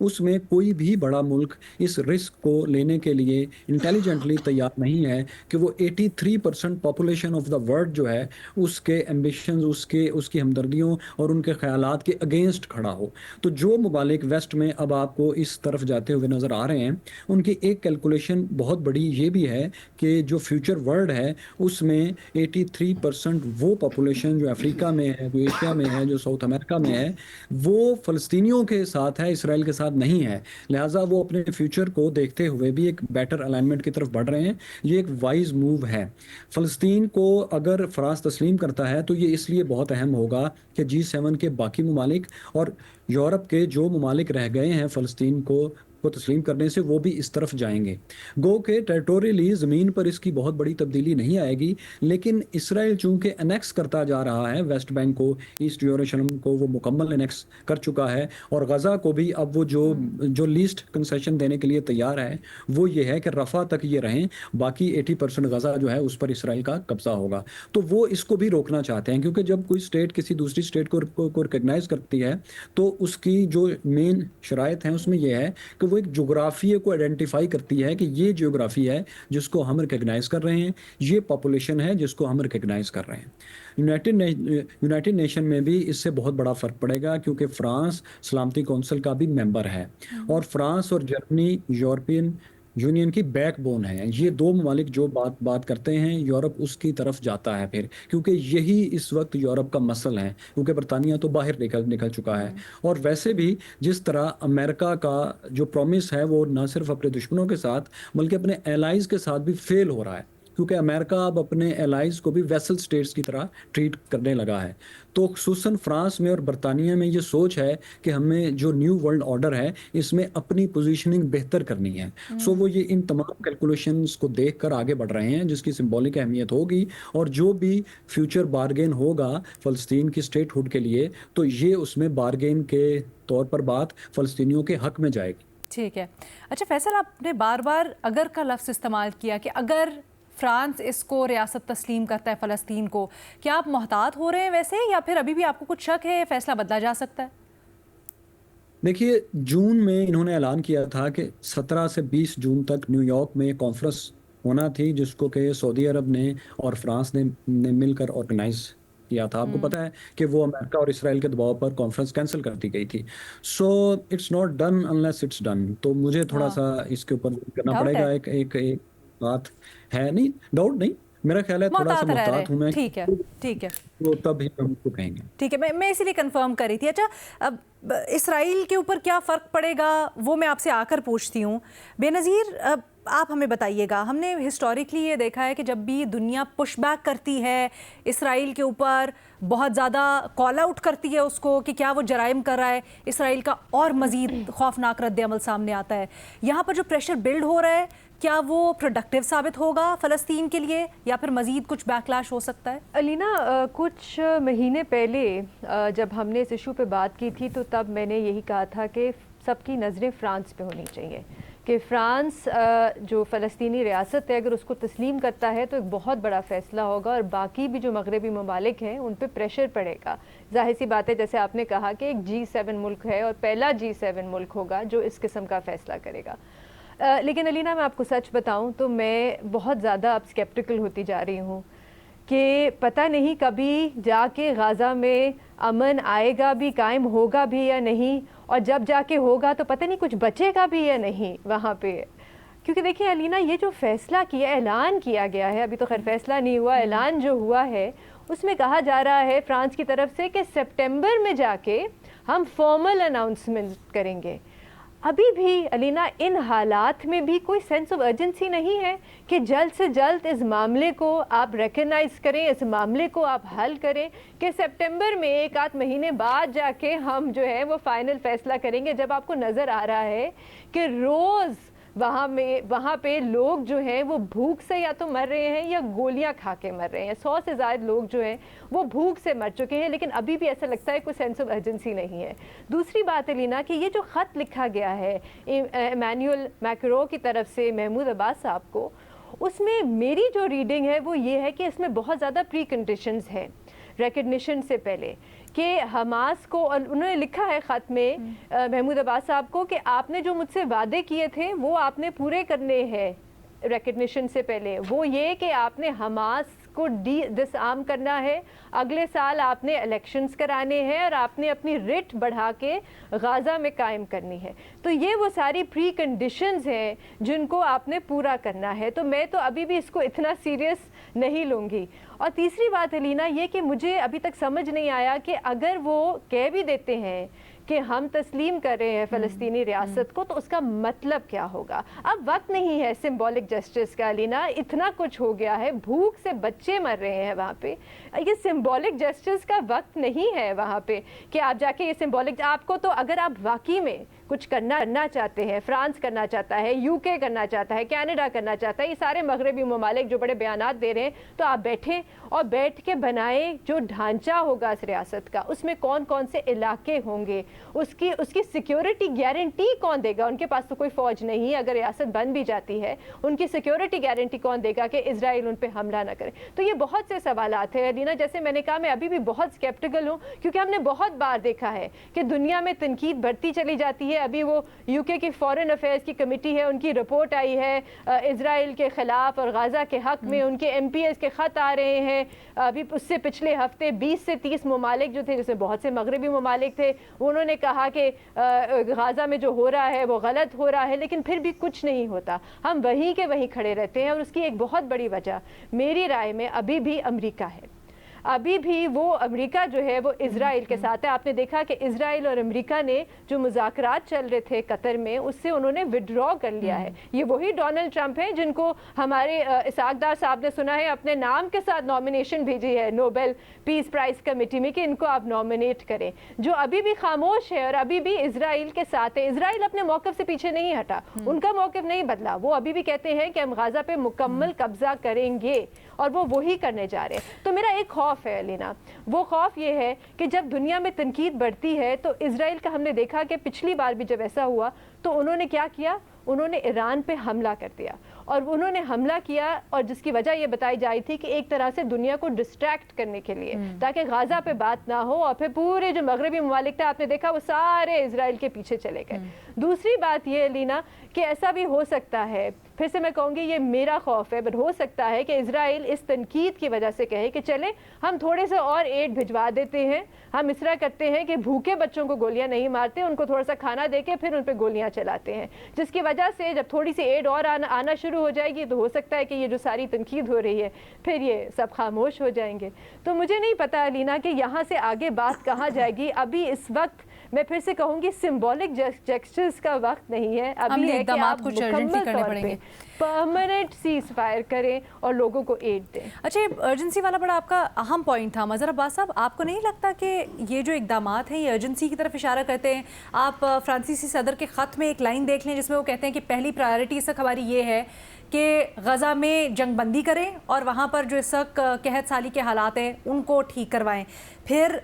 اس میں کوئی بھی بڑا ملک اس رسک کو لینے کے لیے انٹیلیجنٹلی تیار نہیں ہے کہ وہ 83% پاپولیشن آف دا ورلڈ جو ہے اس کے ایمبیشنز، اس کی ہمدردیوں اور ان کے خیالات کے اگینسٹ کھڑا ہو۔ تو جو ممالک ویسٹ میں اب آپ کو اس طرف جاتے ہوئے نظر آ رہے ہیں، ان کی ایک کیلکولیشن بہت بڑی یہ بھی ہے کہ جو فیوچر ورلڈ ہے اس میں 83% وہ پاپولیشن جو افریقہ میں ہے، جو ایشیا میں ہے، جو ساؤتھ امریکہ میں ہے، وہ فلسطینیوں کے ساتھ ہے، اسرائیل کے ساتھ نہیں ہے۔ لہٰذا وہ اپنے فیوچر کو دیکھتے ہوئے بھی ایک بیٹر الائنمنٹ کی طرف بڑھ رہے ہیں۔ یہ ایک وائز موو ہے۔ فلسطین کو اگر فرانس تسلیم کرتا ہے تو یہ اس لیے بہت اہم ہوگا کہ G7 کے باقی ممالک اور یورپ کے جو ممالک رہ گئے ہیں فلسطین کو تسلیم کرنے سے، وہ بھی اس طرف جائیں گے۔ گو کہ ٹیریٹوریلی زمین پر اس کی بہت بڑی تبدیلی نہیں آئے گی، لیکن اسرائیل چونکہ انیکس کرتا جا رہا ہے ویسٹ بینک کو، ایسٹ یروشلم کو وہ مکمل انیکس کر چکا ہے، اور غزہ کو بھی اب وہ جو لیسٹ کنسیشن دینے کے لیے تیار ہے وہ یہ ہے کہ رفح تک یہ رہیں، باقی 80% غزہ جو ہے اس پر اسرائیل کا قبضہ ہوگا۔ تو وہ اس کو بھی روکنا چاہتے ہیں، کیونکہ جب کوئی اسٹیٹ کسی دوسری اسٹیٹ کو ریکگنائز کرتی ہے تو اس کی جو مین شرائط ہیں اس میں یہ ہے کہ وہ ایک جغرافیے کو آئیڈینٹیفائی کرتی ہے کہ یہ جغرافی ہے جس کو ہم ریکگنائز کر رہے ہیں، یہ پاپولیشن ہے جس کو ہم ریکگنائز کر رہے ہیں۔ یونائٹڈ نیشن میں بھی اس سے بہت بڑا فرق پڑے گا، کیونکہ فرانس سلامتی کونسل کا بھی ممبر ہے، اور فرانس اور جرمنی یورپین یونین کی بیک بون ہے۔ یہ دو ممالک جو بات کرتے ہیں، یورپ اس کی طرف جاتا ہے پھر، کیونکہ یہی اس وقت یورپ کا مسل ہے، کیونکہ برطانیہ تو باہر نکل چکا ہے۔ اور ویسے بھی جس طرح امریکہ کا جو پرومس ہے وہ نہ صرف اپنے دشمنوں کے ساتھ بلکہ اپنے ایلائز کے ساتھ بھی فیل ہو رہا ہے، کیونکہ امریکہ اب اپنے ایلائز کو بھی ویسل سٹیٹس کی طرح ٹریٹ کرنے لگا ہے۔ تو خصوصاً فرانس میں اور برطانیہ میں یہ سوچ ہے کہ ہمیں جو نیو ورلڈ آرڈر ہے اس میں اپنی پوزیشننگ بہتر کرنی ہے۔ سو وہ یہ ان تمام کیلکولیشنز کو دیکھ کر آگے بڑھ رہے ہیں، جس کی سمبولک اہمیت ہوگی، اور جو بھی فیوچر بارگین ہوگا فلسطین کی اسٹیٹ ہوڈ کے لیے تو یہ اس میں بارگین کے طور پر بات فلسطینیوں کے حق میں جائے گی۔ ٹھیک ہے۔ اچھا فیصل، آپ نے بار بار اگر کا لفظ استعمال کیا کہ اگر فرانس اس کو ریاست تسلیم کرتا ہے فلسطین کو، کیا آپ محتاط ہو رہے ہیں ویسے، یا پھر ابھی بھی آپ کو کچھ شک ہے فیصلہ بدلا جا سکتا ہے؟ دیکھیے، جون میں انہوں نے اعلان کیا تھا کہ 17 سے 20 جون تک نیو یارک میں کانفرنس ہونا تھی، جس کو کہ سعودی عرب نے اور فرانس نے مل کر آرگنائز کیا تھا۔ آپ کو پتا ہے کہ وہ امریکہ اور اسرائیل کے دباؤ پر کانفرنس کینسل کر دی گئی تھی۔ So it's not done unless it's done. تو مجھے تھوڑا سا اس کے اوپر کرنا پڑے گا، ایک بات ہے، نہیں ڈاؤٹ نہیں، میرا خیال ہے تھوڑا سا محتاط ہوں میں، ٹھیک ہے ٹھیک ہے، تو تب ہی ہم کو کہیں گے۔ ٹھیک ہے، میں اسی لیے کنفرم کر رہی تھی۔ اچھا، اب اسرائیل کے اوپر کیا فرق پڑے گا وہ میں آپ سے آ کر پوچھتی ہوں۔ بے نظیر، آپ ہمیں بتائیے گا، ہم نے ہسٹوریکلی یہ دیکھا ہے کہ جب بھی دنیا پش بیک کرتی ہے اسرائیل کے اوپر، بہت زیادہ کال آؤٹ کرتی ہے اس کو کہ کیا وہ جرائم کر رہا ہے، اسرائیل کا اور مزید خوفناک رد عمل سامنے آتا ہے۔ یہاں پر جو پریشر بلڈ ہو رہا ہے، کیا وہ پروڈکٹیو ثابت ہوگا فلسطین کے لیے، یا پھر مزید کچھ بیکلاش ہو سکتا ہے؟ الینا، کچھ مہینے پہلے جب ہم نے اس ایشو پہ بات کی تھی تو تب میں نے یہی کہا تھا کہ سب کی نظریں فرانس پہ ہونی چاہیے، کہ فرانس جو فلسطینی ریاست ہے اگر اس کو تسلیم کرتا ہے تو ایک بہت بڑا فیصلہ ہوگا، اور باقی بھی جو مغربی ممالک ہیں ان پہ پریشر پڑے گا۔ ظاہر سی بات ہے، جیسے آپ نے کہا کہ ایک G7 ملک ہے اور پہلا G7 ملک ہوگا جو اس قسم کا فیصلہ کرے گا۔ لیکن الینا، میں آپ کو سچ بتاؤں تو میں بہت زیادہ اب اسکیپٹیکل ہوتی جا رہی ہوں کہ پتہ نہیں کبھی جا کے غزہ میں امن آئے گا بھی، قائم ہوگا بھی یا نہیں، اور جب جا کے ہوگا تو پتہ نہیں کچھ بچے گا بھی یا نہیں وہاں پہ۔ کیونکہ دیکھیں الینا، یہ جو فیصلہ اعلان کیا گیا ہے، ابھی تو خیر فیصلہ نہیں ہوا، اعلان جو ہوا ہے اس میں کہا جا رہا ہے فرانس کی طرف سے کہ سپٹمبر میں جا کے ہم فارمل اناؤنسمنٹ کریں گے۔ ابھی بھی الینا ان حالات میں بھی کوئی سینس آف ارجنسی نہیں ہے کہ جلد سے جلد اس معاملے کو آپ ریکگنائز کریں، اس معاملے کو آپ حل کریں، کہ سپٹمبر میں ایک آدھ مہینے بعد جا کے ہم جو ہے وہ فائنل فیصلہ کریں گے، جب آپ کو نظر آ رہا ہے کہ روز وہاں پہ لوگ جو ہیں وہ بھوک سے یا تو مر رہے ہیں یا گولیاں کھا کے مر رہے ہیں۔ 100 سے زائد لوگ جو ہیں وہ بھوک سے مر چکے ہیں، لیکن ابھی بھی ایسا لگتا ہے کوئی سینس آف ارجنسی نہیں ہے۔ دوسری بات الینا کہ یہ جو خط لکھا گیا ہے ایمینوئل میکرو کی طرف سے محمود عباس صاحب کو، اس میں میری جو ریڈنگ ہے وہ یہ ہے کہ اس میں بہت زیادہ پری کنڈیشنز ہیں۔ ریکگنیشن سے پہلے کہ حماس کو، اور انہوں نے لکھا ہے خط میں محمود عباس صاحب کو کہ آپ نے جو مجھ سے وعدے کیے تھے وہ آپ نے پورے کرنے ہیں ریکگنیشن سے پہلے. وہ یہ کہ آپ نے حماس کو ڈس آرم کرنا ہے, اگلے سال آپ نے الیکشنز کرانے ہیں اور آپ نے اپنی رٹ بڑھا کے غازہ میں قائم کرنی ہے. تو یہ وہ ساری پری کنڈیشنز ہیں جن کو آپ نے پورا کرنا ہے. تو میں تو ابھی بھی اس کو اتنا سیریس نہیں لوں گی. اور تیسری بات الینا یہ کہ مجھے ابھی تک سمجھ نہیں آیا کہ اگر وہ کہہ بھی دیتے ہیں کہ ہم تسلیم کر رہے ہیں فلسطینی ریاست کو, تو اس کا مطلب کیا ہوگا؟ اب وقت نہیں ہے سمبولک جسٹس کا الینا, اتنا کچھ ہو گیا ہے, بھوک سے بچے مر رہے ہیں وہاں پہ. یہ سمبولک جسٹس کا وقت نہیں ہے وہاں پہ کہ آپ جا کے یہ سمبولک, آپ کو تو اگر آپ واقعی میں کچھ کرنا چاہتے ہیں, فرانس کرنا چاہتا ہے, یو کے کرنا چاہتا ہے, کینیڈا کرنا چاہتا ہے, یہ سارے مغربی ممالک جو بڑے بیانات دے رہے ہیں, تو آپ بیٹھیں اور بیٹھ کے بنائیں جو ڈھانچہ ہوگا اس ریاست کا, اس میں کون کون سے علاقے ہوں گے, اس کی سیکیورٹی گارنٹی کون دے گا؟ ان کے پاس تو کوئی فوج نہیں, اگر ریاست بن بھی جاتی ہے ان کی سیکیورٹی گارنٹی کون دے گا کہ اسرائیل ان پہ حملہ نہ کرے؟ تو یہ بہت سے سوالات ہیں الینا. جیسے میں نے کہا, میں ابھی بھی بہت سکیپٹیکل ہوں کیونکہ ہم نے بہت بار دیکھا ہے کہ دنیا میں تنقید بڑھتی چلی جاتی ہے. ابھی وہ یو کے کی فارن افیئرز کی کمیٹی ہے, ان کی رپورٹ آئی ہے اسرائیل کے خلاف اور غازہ کے حق میں, ان کے ایم پی ایز کے خط آ رہے ہیں. ابھی اس سے پچھلے ہفتے 20 سے 30 ممالک جو تھے, جس میں بہت سے مغربی ممالک تھے, انہوں نے کہا کہ غازہ میں جو ہو رہا ہے وہ غلط ہو رہا ہے, لیکن پھر بھی کچھ نہیں ہوتا. ہم وہیں کے وہیں کھڑے رہتے ہیں, اور اس کی ایک بہت بڑی وجہ میری رائے میں ابھی بھی امریکہ ہے. ابھی بھی وہ امریکہ جو ہے وہ اسرائیل کے ساتھ ہے. آپ نے دیکھا کہ اسرائیل اور امریکہ نے جو مذاکرات چل رہے تھے قطر میں, اس سے انہوں نے وڈرا کر لیا ہے. یہ وہی ڈونلڈ ٹرمپ ہیں جن کو ہمارے اسحاق ڈار صاحب نے سنا ہے اپنے نام کے ساتھ نامینیشن بھیجی ہے نوبل پیس پرائز کمیٹی میں کہ ان کو آپ نامینیٹ کریں, جو ابھی بھی خاموش ہے اور ابھی بھی اسرائیل کے ساتھ ہے. اسرائیل اپنے موقف سے پیچھے نہیں ہٹا, ان کا موقف نہیں بدلا. وہ ابھی بھی کہتے ہیں کہ ہم غازہ پہ مکمل قبضہ کریں گے, اور وہ وہی کرنے جا رہے ہیں. تو میرا ایک خوف ہے لینا, وہ خوف یہ ہے کہ جب دنیا میں تنقید بڑھتی ہے, تو اسرائیل کا ہم نے دیکھا کہ پچھلی بار بھی جب ایسا ہوا تو انہوں نے کیا کیا, انہوں نے ایران پہ حملہ کر دیا. اور انہوں نے حملہ کیا, اور جس کی وجہ یہ بتائی جائی تھی کہ ایک طرح سے دنیا کو ڈسٹریکٹ کرنے کے لیے, تاکہ غازہ پہ بات نہ ہو, اور پھر پورے جو مغربی ممالک تھے آپ نے دیکھا وہ سارے اسرائیل کے پیچھے چلے گئے. دوسری بات یہ لینا کہ ایسا بھی ہو سکتا ہے, پھر سے میں کہوں گی یہ میرا خوف ہے, بٹ ہو سکتا ہے کہ اسرائیل اس تنقید کی وجہ سے کہے کہ چلے ہم تھوڑے سے اور ایڈ بھجوا دیتے ہیں, ہم اس طرح کرتے ہیں کہ بھوکے بچوں کو گولیاں نہیں مارتے, ان کو تھوڑا سا کھانا دے کے پھر ان پہ گولیاں چلاتے ہیں, جس کی وجہ سے جب تھوڑی سی ایڈ اور آنا شروع ہو جائے گی تو ہو سکتا ہے کہ یہ جو ساری تنقید ہو رہی ہے پھر یہ سب خاموش ہو جائیں گے. تو مجھے نہیں پتا الینا کہ یہاں سے آگے بات کہاں جائے گی. ابھی اس وقت میں پھر سے کہوں گی سمبولک جسٹس کا وقت نہیں ہے, ابھی ہے کہ آپ مکمل طور پہ پرماننٹ سیز فائر کریں اور لوگوں کو ایڈ دیں. اچھا, ارجنسی والا بڑا آپ کا اہم پوائنٹ تھا. مظہر عباس صاحب, آپ کو نہیں لگتا کہ یہ جو اقدامات ہیں یہ ارجنسی کی طرف اشارہ کرتے ہیں؟ آپ فرانسیسی صدر کے خط میں ایک لائن دیکھ لیں جس میں وہ کہتے ہیں کہ پہلی پرائرٹی اس وقت ہماری یہ ہے کہ غزہ میں جنگ بندی کریں اور وہاں پر جو اس وقت قحط سالی کے حالات ہیں ان کو ٹھیک کروائیں. پھر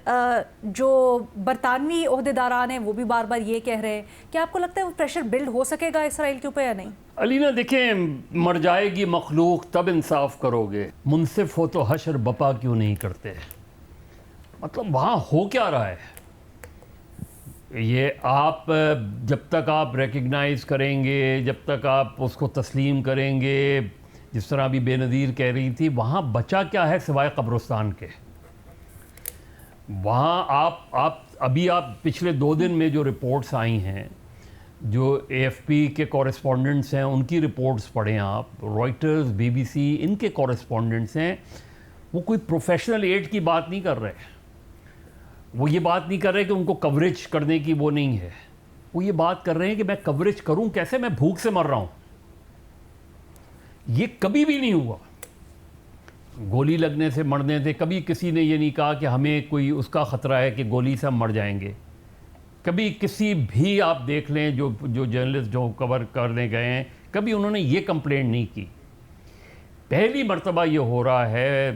جو برطانوی عہدیداران ہیں وہ بھی بار بار یہ کہہ رہے ہیں. کیا آپ کو لگتا ہے وہ پریشر بلڈ ہو سکے گا اسرائیل کے اوپر یا نہیں؟ الینا دیکھیں, مر جائے گی مخلوق تب انصاف کرو گے, منصف ہو تو حشر بپا کیوں نہیں کرتے. مطلب وہاں ہو کیا رہا ہے؟ یہ آپ جب تک آپ ریکگنائز کریں گے, جب تک آپ اس کو تسلیم کریں گے, جس طرح ابھی بے نظیر کہہ رہی تھی, وہاں بچا کیا ہے سوائے قبرستان کے؟ وہاں آپ پچھلے 2 دن میں جو رپورٹس آئی ہیں, جو اے ایف پی کے کورسپونڈنٹس ہیں ان کی رپورٹس پڑھیں آپ, رائٹرز, بی بی سی, ان کے کورسپونڈنٹس ہیں, وہ کوئی پروفیشنل ایڈ کی بات نہیں کر رہے. وہ یہ بات نہیں کر رہے کہ ان کو کوریج کرنے کی وہ نہیں ہے. وہ یہ بات کر رہے ہیں کہ میں کوریج کروں کیسے, میں بھوک سے مر رہا ہوں. یہ کبھی بھی نہیں ہوا. گولی لگنے سے مرنے سے کبھی کسی نے یہ نہیں کہا کہ ہمیں کوئی اس کا خطرہ ہے کہ گولی سے ہم مر جائیں گے. کبھی کسی بھی آپ دیکھ لیں جو جرنلسٹ جو کور کرنے گئے ہیں, کبھی انہوں نے یہ کمپلینٹ نہیں کی. پہلی مرتبہ یہ ہو رہا ہے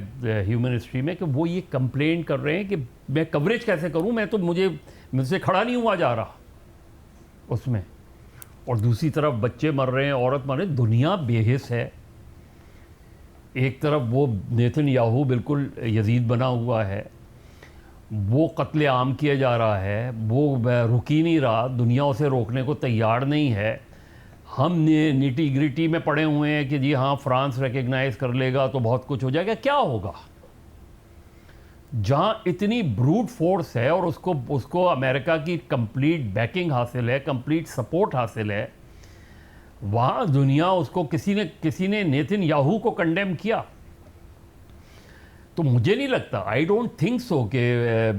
ہیومن ہسٹری میں کہ وہ یہ کمپلین کر رہے ہیں کہ میں کوریج کیسے کروں, میں تو مجھ سے کھڑا نہیں ہوا جا رہا اس میں. اور دوسری طرف بچے مر رہے ہیں, عورت مر رہے ہیں, دنیا بے حس ہے. ایک طرف وہ نیتن یاہو بالکل یزید بنا ہوا ہے, وہ قتل عام کیا جا رہا ہے، وہ رک ہی نہیں رہا، دنیا اسے روکنے کو تیار نہیں ہے. ہم نیٹی گریٹی میں پڑے ہوئے ہیں کہ جی ہاں فرانس ریکگنائز کر لے گا تو بہت کچھ ہو جائے گا. کیا ہوگا جہاں اتنی بروٹ فورس ہے اور اس کو امریکہ کی کمپلیٹ بیکنگ حاصل ہے، کمپلیٹ سپورٹ حاصل ہے، وہاں دنیا اس کو کسی نے نیتن یاہو کو کنڈیم کیا. تو مجھے نہیں لگتا، آئی ڈونٹ تھنک سو کہ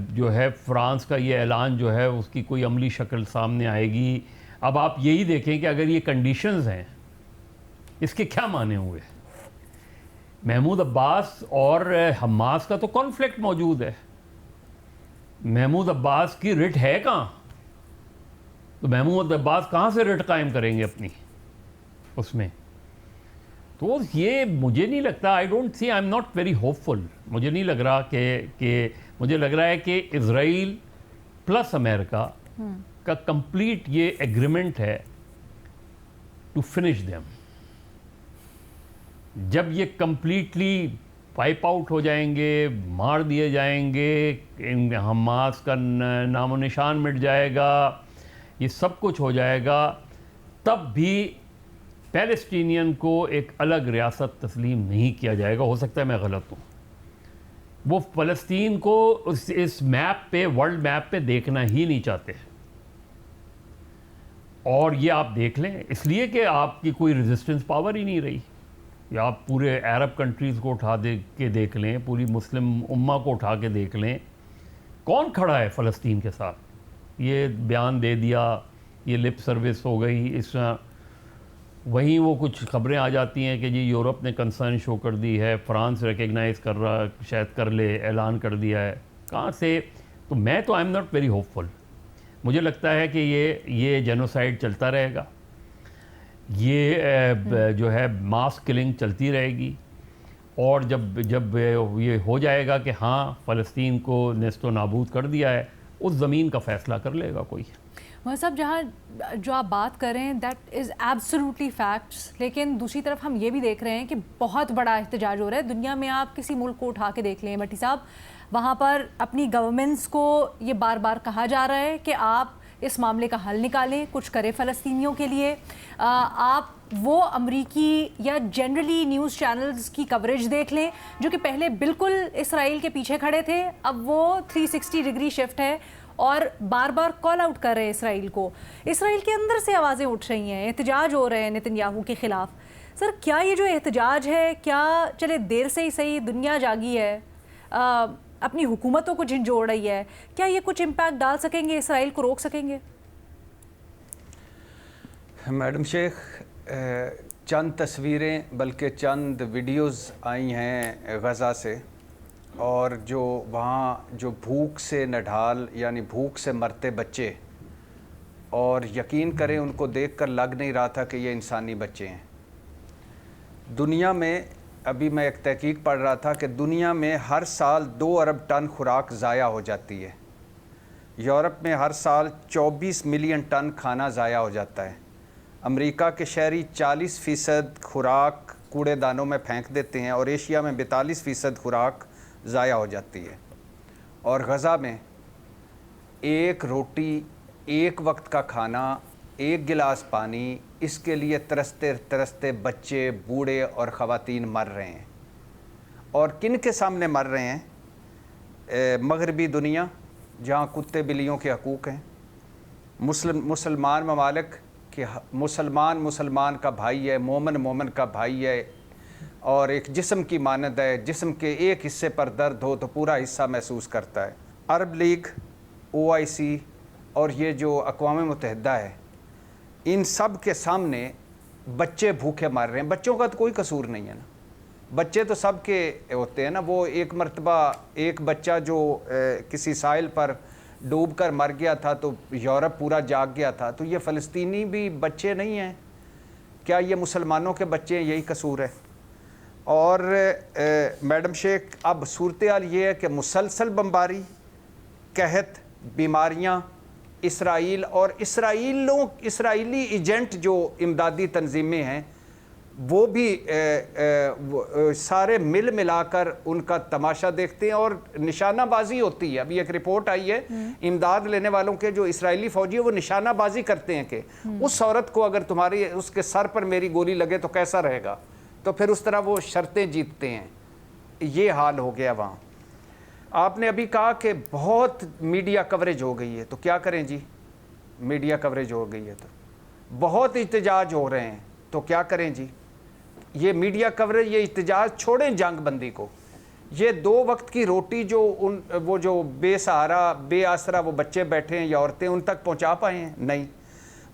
جو ہے فرانس کا یہ اعلان جو ہے اس کی کوئی عملی شکل سامنے آئے گی. اب آپ یہی دیکھیں کہ اگر یہ کنڈیشنز ہیں اس کے کیا معنی ہوئے. محمود عباس اور حماس کا تو کانفلکٹ موجود ہے. محمود عباس کی رٹ ہے کہاں؟ تو محمود عباس کہاں سے رٹ قائم کریں گے اپنی اس میں؟ تو یہ مجھے نہیں لگتا، I don't see, I am not very hopeful. مجھے نہیں لگ رہا کہ مجھے لگ رہا ہے کہ اسرائیل پلس امریکہ کا کمپلیٹ یہ ایگریمنٹ ہے ٹو فنش دیم. جب یہ کمپلیٹلی وائپ آؤٹ ہو جائیں گے، مار دیے جائیں گے، حماس کا نام و نشان مٹ جائے گا، یہ سب کچھ ہو جائے گا، تب بھی پیلسٹینین کو ایک الگ ریاست تسلیم نہیں کیا جائے گا. ہو سکتا ہے میں غلط ہوں. وہ فلسطین کو اس میپ پہ، ورلڈ میپ پہ دیکھنا ہی نہیں چاہتے. اور یہ آپ دیکھ لیں اس لیے کہ آپ کی کوئی ریزسٹنس پاور ہی نہیں رہی. یا آپ پورے عرب کنٹریز کو اٹھا کے دیکھ لیں، پوری مسلم امہ کو اٹھا کے دیکھ لیں، کون کھڑا ہے فلسطین کے ساتھ؟ یہ بیان دے دیا، یہ لپ سروس ہو گئی، اس طرح. وہیں وہ کچھ خبریں آ جاتی ہیں کہ جی یورپ نے کنسرن شو کر دی ہے، فرانس ریکگنائز کر رہا، شاید کر لے، اعلان کر دیا ہے. کہاں سے؟ تو میں تو I am not very hopeful. مجھے لگتا ہے کہ یہ جینوسائیڈ چلتا رہے گا، یہ جو ہے ماس کلنگ چلتی رہے گی. اور جب یہ ہو جائے گا کہ ہاں فلسطین کو نیست و نابود کر دیا ہے، اس زمین کا فیصلہ کر لے گا کوئی. وہ صاحب جہاں جو آپ بات کر رہے ہیں دیٹ از ایبسولوٹلی فیکٹس، لیکن دوسری طرف ہم یہ بھی دیکھ رہے ہیں کہ بہت بڑا احتجاج ہو رہا ہے دنیا میں. آپ کسی ملک کو اٹھا کے دیکھ لیں بھٹی صاحب، وہاں پر اپنی گورنمنٹس کو یہ بار بار کہا جا رہا ہے کہ آپ اس معاملے کا حل نکالیں، کچھ کریں فلسطینیوں کے لیے. آپ وہ امریکی یا جنرلی نیوز چینلز کی کوریج دیکھ لیں جو کہ پہلے بالکل اسرائیل کے پیچھے کھڑے تھے، اب وہ 360 ڈگری شفٹ ہے اور بار بار کال آؤٹ کر رہے ہیں اسرائیل کو. اسرائیل کے اندر سے آوازیں اٹھ رہی ہیں، احتجاج ہو رہے ہیں نیتن یاہو کے خلاف. سر کیا یہ جو احتجاج ہے، کیا چلے دیر سے ہی صحیح دنیا جاگی ہے، اپنی حکومتوں کو جھنجھوڑ رہی ہے، کیا یہ کچھ امپیکٹ ڈال سکیں گے، اسرائیل کو روک سکیں گے؟ میڈم شیخ، چند تصویریں بلکہ چند ویڈیوز آئی ہیں غزہ سے، اور جو وہاں جو بھوک سے نڈھال یعنی بھوک سے مرتے بچے، اور یقین کریں ان کو دیکھ کر لگ نہیں رہا تھا کہ یہ انسانی بچے ہیں. دنیا میں ابھی میں ایک تحقیق پڑھ رہا تھا کہ دنیا میں ہر سال 2 ارب ٹن خوراک ضائع ہو جاتی ہے. یورپ میں ہر سال 24 ملین ٹن کھانا ضائع ہو جاتا ہے. امریکہ کے شہری 40% خوراک کوڑے دانوں میں پھینک دیتے ہیں، اور ایشیا میں 42% خوراک ضائع ہو جاتی ہے. اور غزہ میں ایک روٹی، ایک وقت کا کھانا، ایک گلاس پانی، اس کے لیے ترستے ترستے بچے، بوڑھے اور خواتین مر رہے ہیں. اور کن کے سامنے مر رہے ہیں؟ مغربی دنیا جہاں کتے بلیوں کے حقوق ہیں، مسلمان ممالک کہ مسلمان کا بھائی ہے، مومن کا بھائی ہے، اور ایک جسم کی مانند ہے، جسم کے ایک حصے پر درد ہو تو پورا حصہ محسوس کرتا ہے. عرب لیگ، OIC اور یہ جو اقوام متحدہ ہے، ان سب کے سامنے بچے بھوکے مر رہے ہیں. بچوں کا تو کوئی قصور نہیں ہے نا، بچے تو سب کے ہوتے ہیں نا. وہ ایک مرتبہ ایک بچہ جو کسی ساحل پر ڈوب کر مر گیا تھا تو یورپ پورا جاگ گیا تھا. تو یہ فلسطینی بھی بچے نہیں ہیں کیا؟ یہ مسلمانوں کے بچے ہیں، یہی قصور ہے. اور میڈم شیخ، اب صورتحال یہ ہے کہ مسلسل بمباری، قحط، بیماریاں، اسرائیل اور اسرائیلی ایجنٹ جو امدادی تنظیمیں ہیں وہ بھی سارے مل ملا کر ان کا تماشا دیکھتے ہیں اور نشانہ بازی ہوتی ہے. ابھی ایک رپورٹ آئی ہے امداد لینے والوں کے جو اسرائیلی فوجی ہیں وہ نشانہ بازی کرتے ہیں کہ اس عورت کو اگر تمہاری اس کے سر پر میری گولی لگے تو کیسا رہے گا, تو پھر اس طرح وہ شرطیں جیتتے ہیں. یہ حال ہو گیا وہاں. آپ نے ابھی کہا کہ بہت میڈیا کوریج ہو گئی ہے, تو کیا کریں جی, میڈیا کوریج ہو گئی ہے تو بہت احتجاج ہو رہے ہیں, تو کیا کریں جی. یہ میڈیا کوریج, یہ احتجاج چھوڑیں جنگ بندی کو, یہ 2 وقت کی روٹی جو وہ جو بے سہارا بے آسرا وہ بچے بیٹھے ہیں یا عورتیں ان تک پہنچا پائے ہیں؟ نہیں.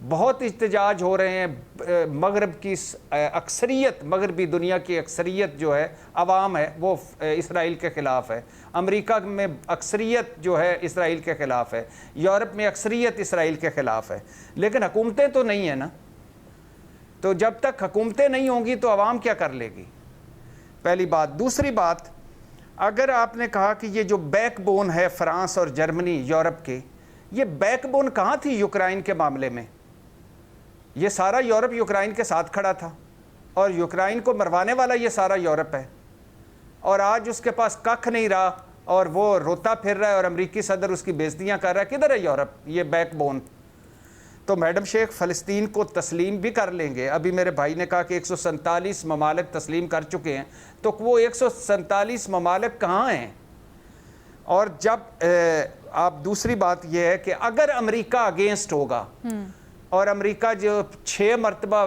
بہت احتجاج ہو رہے ہیں. مغرب کی اکثریت, مغربی دنیا کی اکثریت جو ہے عوام ہے وہ اسرائیل کے خلاف ہے. امریکہ میں اکثریت جو ہے اسرائیل کے خلاف ہے. یورپ میں اکثریت اسرائیل کے خلاف ہے. لیکن حکومتیں تو نہیں ہیں نا. تو جب تک حکومتیں نہیں ہوں گی تو عوام کیا کر لے گی؟ پہلی بات. دوسری بات, اگر آپ نے کہا کہ یہ جو بیک بون ہے فرانس اور جرمنی یورپ کے, یہ بیک بون کہاں تھی یوکرائن کے معاملے میں؟ یہ سارا یورپ یوکرائن کے ساتھ کھڑا تھا اور یوکرائن کو مروانے والا یہ سارا یورپ ہے, اور آج اس کے پاس ککھ نہیں رہا اور وہ روتا پھر رہا ہے اور امریکی صدر اس کی بےعزتیاں کر رہا ہے. کدھر ہے یورپ, یہ بیک بون؟ تو میڈم شیخ فلسطین کو تسلیم بھی کر لیں گے. ابھی میرے بھائی نے کہا کہ 147 ممالک تسلیم کر چکے ہیں, تو وہ 147 ممالک کہاں ہیں؟ اور جب آپ دوسری بات یہ ہے کہ اگر امریکہ اگینسٹ ہوگا, اور امریکہ جو 6 مرتبہ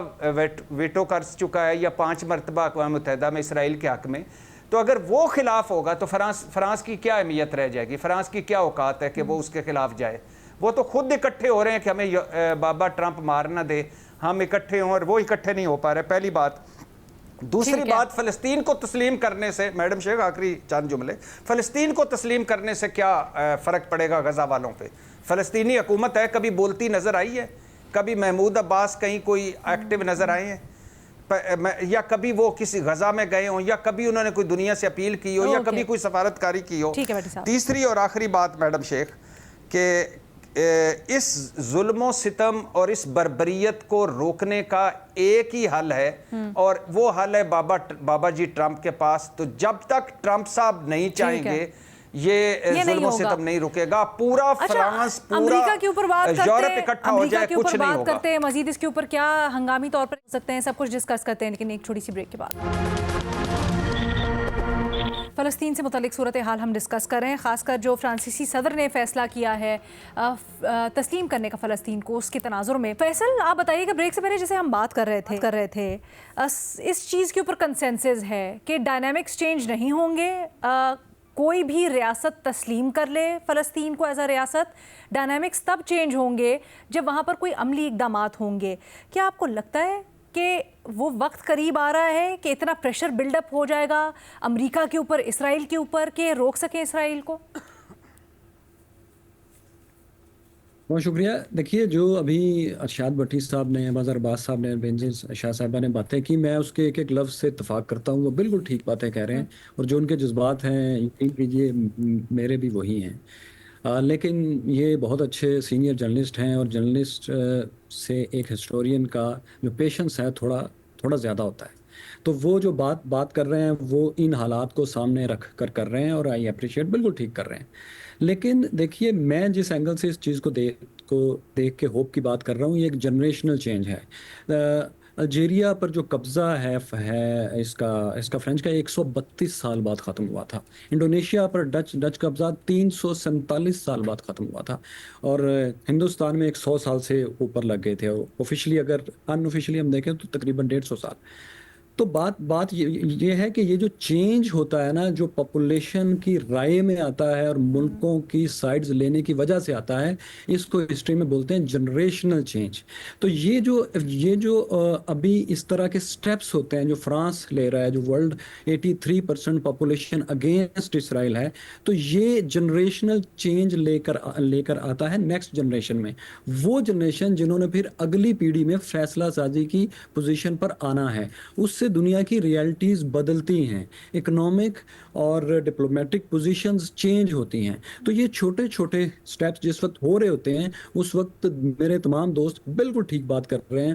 ویٹو کر چکا ہے یا 5 مرتبہ اقوام متحدہ میں اسرائیل کے حق میں, تو اگر وہ خلاف ہوگا تو فرانس کی کیا اہمیت رہ جائے گی؟ فرانس کی کیا اوقات ہے کہ وہ اس کے خلاف جائے؟ وہ تو خود اکٹھے ہو رہے ہیں کہ ہمیں بابا ٹرمپ مار نہ دے, ہم اکٹھے ہوں, اور وہ اکٹھے نہیں ہو پا رہے. پہلی بات. دوسری بات, فلسطین کو تسلیم کرنے سے, میڈم شیخ آخری چند جملے, فلسطین کو تسلیم کرنے سے کیا فرق پڑے گا غزہ والوں پہ؟ فلسطینی حکومت ہے, کبھی بولتی نظر آئی ہے؟ کبھی محمود عباس کہیں کوئی ایکٹیو نظر آئے ہیں؟ یا کبھی وہ کسی غزہ میں گئے ہوں, یا کبھی انہوں نے کوئی دنیا سے اپیل کی ہو, یا کبھی کوئی سفارتکاری کی ہو؟ تیسری اور آخری بات میڈم شیخ, کہ اس ظلم و ستم اور اس بربریت کو روکنے کا ایک ہی حل ہے, اور وہ حل ہے بابا جی ٹرمپ کے پاس. تو جب تک ٹرمپ صاحب نہیں چاہیں گے یہ ظلم و ستم نہیں رکے گا. پورا فرانس, پورا یورپ اکٹھا ہو جائے, کچھ نہیں ہوگا. کرتے ہیں مزید اس کے اوپر کیا ہنگامی طور پر ہو سکتے ہیں, سب کچھ ڈسکس کرتے ہیں, لیکن ایک چھوٹی سی بریک کے بعد. فلسطین سے متعلق صورتحال ہم ڈسکس کر رہے ہیں, خاص کر جو فرانسیسی صدر نے فیصلہ کیا ہے تسلیم کرنے کا فلسطین کو, اس کے تناظر میں. فیصل آپ بتائیے کہ بریک سے پہلے جیسے ہم بات کر رہے تھے اس چیز کے اوپر کنسنسس ہے کہ ڈائنامکس چینج نہیں ہوں گے, کوئی بھی ریاست تسلیم کر لے فلسطین کو ایز اے ریاست, ڈائنامکس تب چینج ہوں گے جب وہاں پر کوئی عملی اقدامات ہوں گے. کیا آپ کو لگتا ہے کہ وہ وقت قریب آ رہا ہے کہ اتنا پریشر بلڈ اپ ہو جائے گا امریکہ کے اوپر, اسرائیل کے اوپر, کہ روک سکیں اسرائیل کو؟ بہت شکریہ. دیکھیے, جو ابھی ارشاد بٹی صاحب نے, بازار عباس صاحب نے, بینظیر شاہ صاحبہ نے باتیں کی, میں اس کے ایک ایک لفظ سے اتفاق کرتا ہوں. وہ بالکل ٹھیک باتیں کہہ رہے ہیں, اور جو ان کے جذبات ہیں یقین کیجیے میرے بھی وہی ہیں. لیکن یہ بہت اچھے سینئر جرنلسٹ ہیں, اور جرنلسٹ سے ایک ہسٹورین کا جو پیشنس ہے تھوڑا زیادہ ہوتا ہے. تو وہ جو بات کر رہے ہیں وہ ان حالات کو سامنے رکھ کر رہے ہیں, اور آئی اپریشیٹ, بالکل ٹھیک کر رہے ہیں. لیکن دیکھیے, میں جس اینگل سے اس چیز کو دیکھ کے ہوپ کی بات کر رہا ہوں, یہ ایک جنریشنل چینج ہے. الجیریا پر جو قبضہ ہے اس کا فرینچ کا 132 سال بعد ختم ہوا تھا. انڈونیشیا پر ڈچ قبضہ 347 سال بعد ختم ہوا تھا, اور ہندوستان میں 100 سال سے اوپر لگ گئے تھے. آفیشلی اگر ان آفیشلی ہم دیکھیں تو تقریباً 150 سال. تو بات یہ ہے کہ یہ جو چینج ہوتا ہے نا, جو پاپولیشن کی رائے میں آتا ہے اور ملکوں کی سائڈز لینے کی وجہ سے آتا ہے, اس کو ہسٹری میں بولتے ہیں جنریشنل چینج. تو یہ جو ابھی اس طرح کے سٹیپس ہوتے ہیں جو فرانس لے رہا ہے, جو ورلڈ 83% پاپولیشن اگینسٹ اسرائیل ہے, تو یہ جنریشنل چینج لے کر آتا ہے نیکسٹ جنریشن میں. وہ جنریشن جنہوں نے پھر اگلی پیڑھی میں فیصلہ سازی کی پوزیشن پر آنا ہے, اس سے دنیا کی ریالٹیز بدلتی ہیں, اکنامک اور ڈپلومیٹک پوزیشنز چینج ہوتی ہیں. تو یہ چھوٹے چھوٹے سٹیپس جس وقت ہو رہے ہوتے ہیں, اس وقت میرے تمام دوست بالکل ٹھیک بات کر رہے ہیں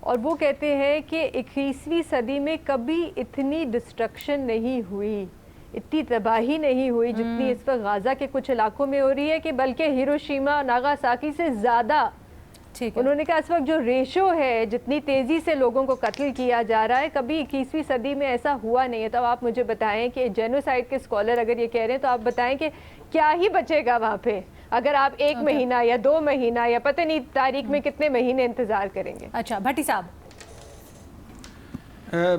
اور وہ کہتے ہیں کہ 21ویں صدی میں کبھی اتنی ڈسٹرکشن نہیں ہوئی, اتنی تباہی نہیں ہوئی جتنی اس وقت غازہ کے کچھ علاقوں میں ہو رہی ہے, کہ بلکہ ہیروشیما ناگاساکی سے زیادہ. انہوں نے کہا اس وقت جو ریشو ہے, جتنی تیزی سے لوگوں کو قتل کیا جا رہا ہے, کبھی 21ویں صدی میں ایسا ہوا نہیں ہے. تو آپ مجھے بتائیں کہ جینوسائیڈ کے اسکالر اگر یہ کہہ رہے ہیں تو آپ بتائیں کہ کیا ہی بچے گا وہاں پہ, اگر آپ 1 مہینہ یا 2 مہینہ یا پتہ نہیں تاریخ میں کتنے مہینے انتظار کریں گے. اچھا بھٹی صاحب.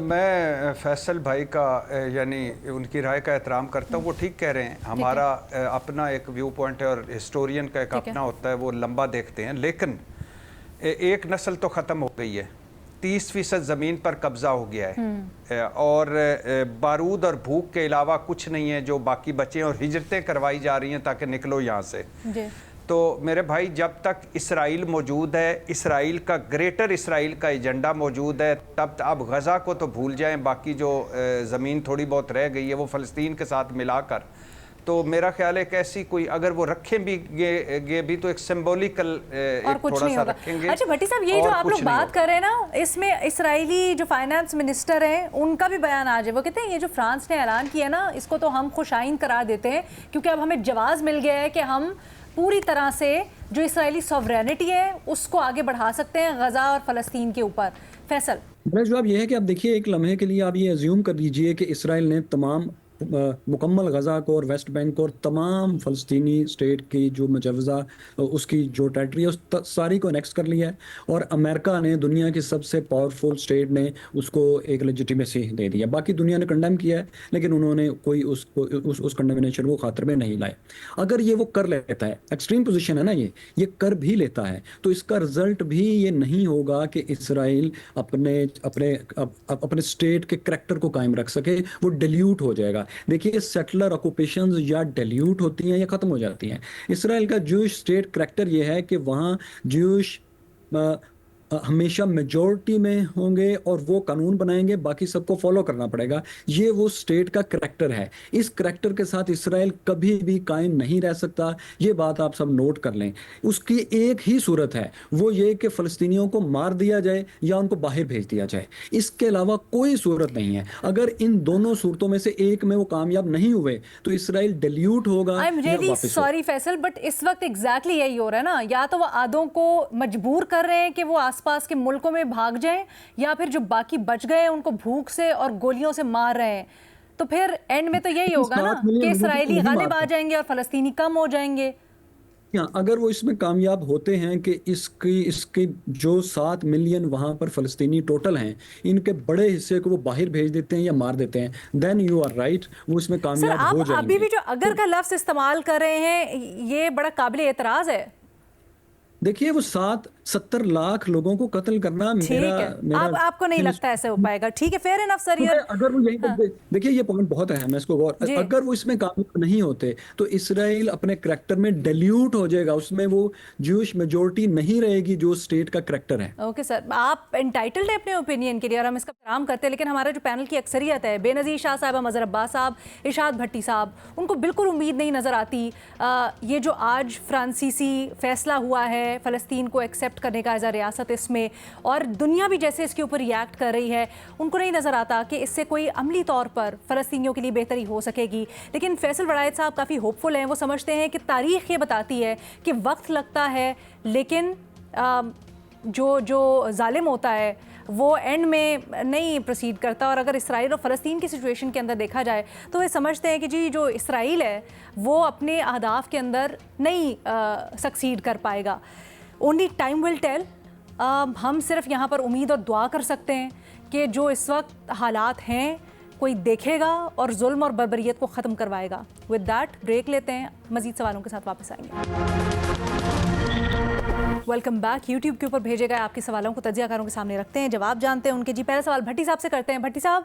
میں فیصل بھائی کا یعنی ان کی رائے کا احترام کرتا ہوں, وہ ٹھیک کہہ رہے ہیں. ہمارا اپنا ایک ویو پوائنٹ ہے اور ہسٹورین کا ایک اپنا ہوتا ہے, وہ لمبا دیکھتے ہیں. لیکن ایک نسل تو ختم ہو گئی ہے, 30% زمین پر قبضہ ہو گیا ہے, اور بارود اور بھوک کے علاوہ کچھ نہیں ہے جو باقی بچے, اور ہجرتیں کروائی جا رہی ہیں تاکہ نکلو یہاں سے. تو میرے بھائی جب تک اسرائیل موجود ہے, اسرائیل کا گریٹر اسرائیل کا ایجنڈا موجود ہے, تب اب غزہ کو تو بھول جائیں, باقی جو زمین تھوڑی بہت رہ گئی ہے وہ فلسطین کے ساتھ ملا کر, تو میرا خیال ہے کہ ایسی کوئی اگر وہ رکھیں بھی گے بھی تو ایک سمبولیکل ایک تھوڑا سا رکھیں گے. اچھا بھٹی صاحب, یہ جو آپ لوگ بات کر رہے ہیں نا, اس میں اسرائیلی جو فائنانس منسٹر ہیں ان کا بھی بیان آ جائے. وہ کہتے ہیں یہ جو فرانس نے اعلان کیا نا, اس کو تو ہم خوش آئند قرار دیتے ہیں, کیونکہ اب ہمیں جواز مل گیا ہے کہ ہم پوری طرح سے جو اسرائیلی سوورینٹی ہے اس کو آگے بڑھا سکتے ہیں غزہ اور فلسطین کے اوپر. فیصل. میرا جواب یہ ہے کہ آپ دیکھیے, ایک لمحے کے لیے آپ یہ ایزیوم کر لیجئے کہ اسرائیل نے تمام مکمل غزہ کو اور ویسٹ بینک کو اور تمام فلسطینی اسٹیٹ کی جو مجوزہ اس کی جو ٹیریٹری ہے اس ساری کو انیکس کر لیا ہے, اور امریکہ نے دنیا کی سب سے پاورفل اسٹیٹ نے اس کو ایک لیجیٹیمیسی دے دیا. باقی دنیا نے کنڈیم کیا ہے لیکن انہوں نے کوئی اس کنڈیمنیشن کو خاطر میں نہیں لائے. اگر یہ وہ کر لیتا ہے, ایکسٹریم پوزیشن ہے نا, یہ کر بھی لیتا ہے, تو اس کا رزلٹ بھی یہ نہیں ہوگا کہ اسرائیل اپنے اسٹیٹ کے کریکٹر کو قائم رکھ سکے, وہ ڈیلیوٹ ہو جائے گا. دیکھیے سیٹلر آکوپیشنز یا ڈیلیوٹ ہوتی ہیں یا ختم ہو جاتی ہیں. اسرائیل کا جوش اسٹیٹ کریکٹر یہ ہے کہ وہاں جوش ہمیشہ میجورٹی میں ہوں گے اور وہ قانون بنائیں گے, باقی سب کو فالو کرنا پڑے گا. یہ وہ اسٹیٹ کا کریکٹر ہے. اس کریکٹر کے ساتھ اسرائیل کبھی بھی قائم نہیں رہ سکتا, یہ بات آپ سب نوٹ کر لیں. اس کی ایک ہی صورت ہے, وہ یہ کہ فلسطینیوں کو مار دیا جائے یا ان کو باہر بھیج دیا جائے, اس کے علاوہ کوئی صورت نہیں ہے. اگر ان دونوں صورتوں میں سے ایک میں وہ کامیاب نہیں ہوئے تو اسرائیل ڈیلیوٹ ہوگا. سوری فیصل, بٹ اس وقت ایگزیکٹلی یہی ہو رہا ہے نا, یا تو وہ آدھوں کو مجبور کر رہے ہیں کہ وہ پاس کے ملکوں میں بھاگ جائیں, یا پھر جو باقی بچ گئے ان کو بھوک سے اور گولیوں سے مار رہے ہیں. تو پھر اینڈ میں تو یہی ہوگا نا کہ اسرائیلی غالب آ جائیں گے اور فلسطینی کم ہو جائیں گے. اگر وہ اس میں کامیاب ہوتے ہیں کہ اس کی جو 7 ملین وہاں پر فلسطینی ٹوٹل ہیں, ان کے بڑے حصے کو وہ باہر بھیج دیتے ہیں یا مار دیتے ہیں, دین یو آر رائٹ, وہ اس میں کامیاب ہو جائیں گے. ابھی بھی جو اگر کا لفظ استعمال کر رہے ہیں یہ بڑا قابل اعتراض ہے. دیکھیے وہ 70 لاکھ لوگوں کو قتل کرنا, اب آپ کو نہیں لگتا ایسے ہو پائے گا. ٹھیک ہے, فیئر انف سر. اگر وہ یہی دیکھیے, یہ پوائنٹ بہت اہم ہے, اس کو غور, اگر وہ اس میں کامیاب نہیں ہوتے تو اسرائیل اپنے کریکٹر میں ڈیلیوٹ ہو جائے گا, اس میں وہ جوش میجورٹی نہیں رہے گی جو اسٹیٹ کا کریکٹر ہے. اوکے سر, آپ انٹائٹلڈ ہیں اپنے اوپینین کے لیے اور ہم اس کا احترام کرتے ہیں, لیکن ہمارا جو پینل کی اکثریت ہے, بے نظیر شاہ صاحبہ, مظہر عباس صاحب, ارشاد بھٹی صاحب, ان کو بالکل امید نہیں نظر آتی یہ جو آج فرانسیسی فیصلہ ہوا ہے فلسطین کو ایکسیپٹ کرنے کا ایز اے ریاست اس میں, اور دنیا بھی جیسے اس کے اوپر ریاکٹ کر رہی ہے, ان کو نہیں نظر آتا کہ اس سے کوئی عملی طور پر فلسطینیوں کے لیے بہتری ہو سکے گی. لیکن فیصل وڑائد صاحب کافی ہوپ فل ہیں, وہ سمجھتے ہیں کہ تاریخ یہ بتاتی ہے کہ وقت لگتا ہے لیکن جو ظالم ہوتا ہے وہ اینڈ میں نہیں پروسیڈ کرتا. اور اگر اسرائیل اور فلسطین کی سچویشن کے اندر دیکھا جائے تو وہ سمجھتے ہیں کہ جی جو اسرائیل ہے وہ اپنے اہداف کے اندر نہیں سکسیڈ کر پائے گا. Only time will tell. ہم صرف یہاں پر امید اور دعا کر سکتے ہیں کہ جو اس وقت حالات ہیں کوئی دیکھے گا اور ظلم اور بربریت کو ختم کروائے گا. ود دیٹ بریک لیتے ہیں, مزید سوالوں کے ساتھ واپس آئیں گے. Welcome back. یوٹیوب کے اوپر بھیجے گئے آپ کے سوالوں کو تجزیہ کاروں کے سامنے رکھتے ہیں, جواب جانتے ہیں ان کے. جی پہلا سوال بھٹی صاحب سے کرتے ہیں. بھٹی صاحب,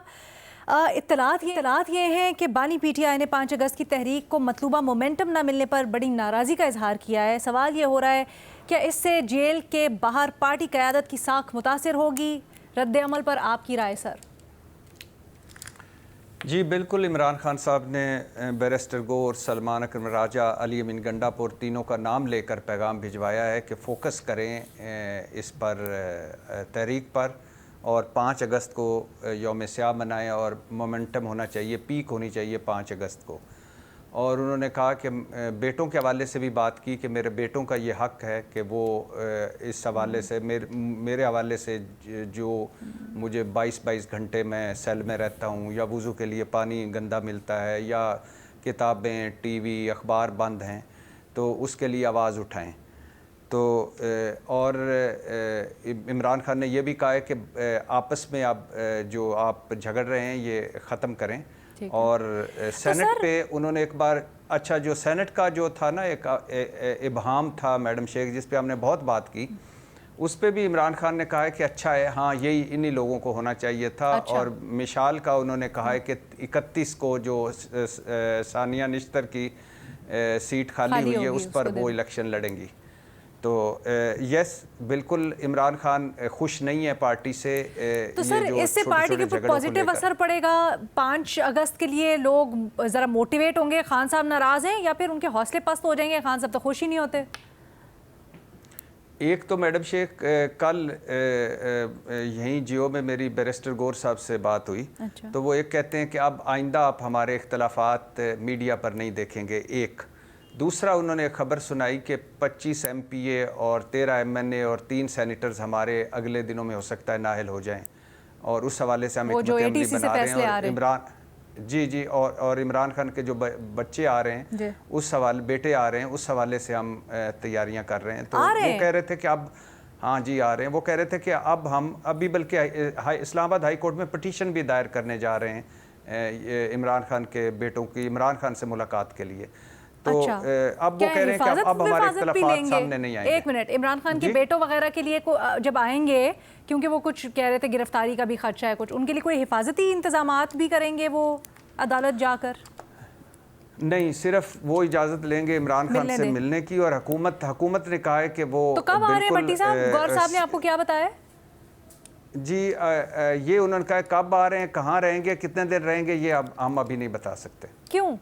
اطلاعات یہ ہیں کہ بانی پی ٹی آئی نے 5 اگست کی تحریک کو مطلوبہ مومنٹم نہ ملنے پر بڑی ناراضی کا اظہار کیا ہے. سوال یہ ہو رہا ہے کیا اس سے جیل کے باہر پارٹی قیادت کی ساکھ متاثر ہوگی؟ رد عمل پر آپ کی رائے سر. جی بالکل، عمران خان صاحب نے بیرسٹر گور، سلمان اکرم راجہ، علی امین گنڈاپور تینوں کا نام لے کر پیغام بھجوایا ہے کہ فوکس کریں اس پر، تحریک پر، اور 5 اگست کو یوم سیاہ منائیں اور مومنٹم ہونا چاہیے، پیک ہونی چاہیے 5 اگست کو. اور انہوں نے کہا کہ بیٹوں کے حوالے سے بھی بات کی کہ میرے بیٹوں کا یہ حق ہے کہ وہ اس حوالے سے میرے حوالے سے جو مجھے 22 گھنٹے میں سیل میں رہتا ہوں، یا وضو کے لیے پانی گندا ملتا ہے، یا کتابیں، ٹی وی، اخبار بند ہیں، تو اس کے لیے آواز اٹھائیں. تو اور عمران خان نے یہ بھی کہا ہے کہ آپس میں اب جو آپ جھگڑ رہے ہیں یہ ختم کریں. اور سینٹ پہ انہوں نے ایک بار، اچھا جو سینٹ کا جو تھا نا ایک ابہام تھا میڈم شیخ، جس پہ ہم نے بہت بات کی، اس پہ بھی عمران خان نے کہا ہے کہ اچھا ہے، ہاں یہی انہی لوگوں کو ہونا چاہیے تھا. اور مشال کا انہوں نے کہا ہے کہ 31 کو جو ثانیہ نشتر کی سیٹ خالی ہوئی ہے اس پر وہ الیکشن لڑیں گی. تو یس بالکل عمران خان خوش نہیں ہے پارٹی سے. تو سر اس سے پارٹی کے اوپر پازیٹیو اثر پڑے گا؟ 5 اگست کے لیے لوگ ذرا موٹیویٹ ہوں گے؟ خان صاحب ناراض ہیں یا پھر ان کے حوصلے پست ہو جائیں گے؟ خان صاحب تو خوش ہی نہیں ہوتے. ایک تو میڈم شیخ کل یہیں جیو میں میری بیرسٹر گور صاحب سے بات ہوئی، تو وہ ایک کہتے ہیں کہ اب آئندہ آپ ہمارے اختلافات میڈیا پر نہیں دیکھیں گے. ایک دوسرا انہوں نے خبر سنائی کہ 25 ایم پی اے اور 13 ایم این اے اور 3 سینیٹرز ہمارے اگلے دنوں میں ہو سکتا ہے نااہل ہو جائیں، اور اس حوالے سے ہم حکمت عملی بنا رہے ہیں. اور عمران جی اور عمران خان کے جو بچے آ رہے ہیں اس حوالے، بیٹے آ رہے ہیں، اس حوالے سے ہم تیاریاں کر رہے ہیں. تو وہ کہہ رہے تھے کہ اب ہاں جی آ رہے ہیں. وہ کہہ رہے تھے کہ اب ہم ابھی بلکہ اسلام آباد ہائی کورٹ میں پٹیشن بھی دائر کرنے جا رہے ہیں عمران خان کے بیٹوں کی، عمران خان سے ملاقات کے لیے. تو اب وہ کہہ رہے ہیں کہ اب ہمارے اختلافات سامنے نہیں آئیں گے. ایک منٹ، عمران خان کے بیٹوں وغیرہ کے لیے جب آئیں گے، کیونکہ وہ کچھ کہہ رہے تھے گرفتاری کا بھی خدشہ ہے کچھ، ان کے لیے کوئی حفاظتی انتظامات بھی کریں گے وہ عدالت جا کر؟ نہیں، صرف وہ اجازت لیں گے عمران خان سے ملنے کی. اور حکومت نے کہا ہے کہ وہ تو کب آ رہے ہیں بھٹی صاحب؟ گور صاحب نے آپ کو کیا بتایا؟ جی یہ انہوں نے کہا کب آ رہے ہیں، کہاں رہیں گے، کتنے دن رہیں گے، یہ ہم ابھی نہیں بتا سکتے. کیوں؟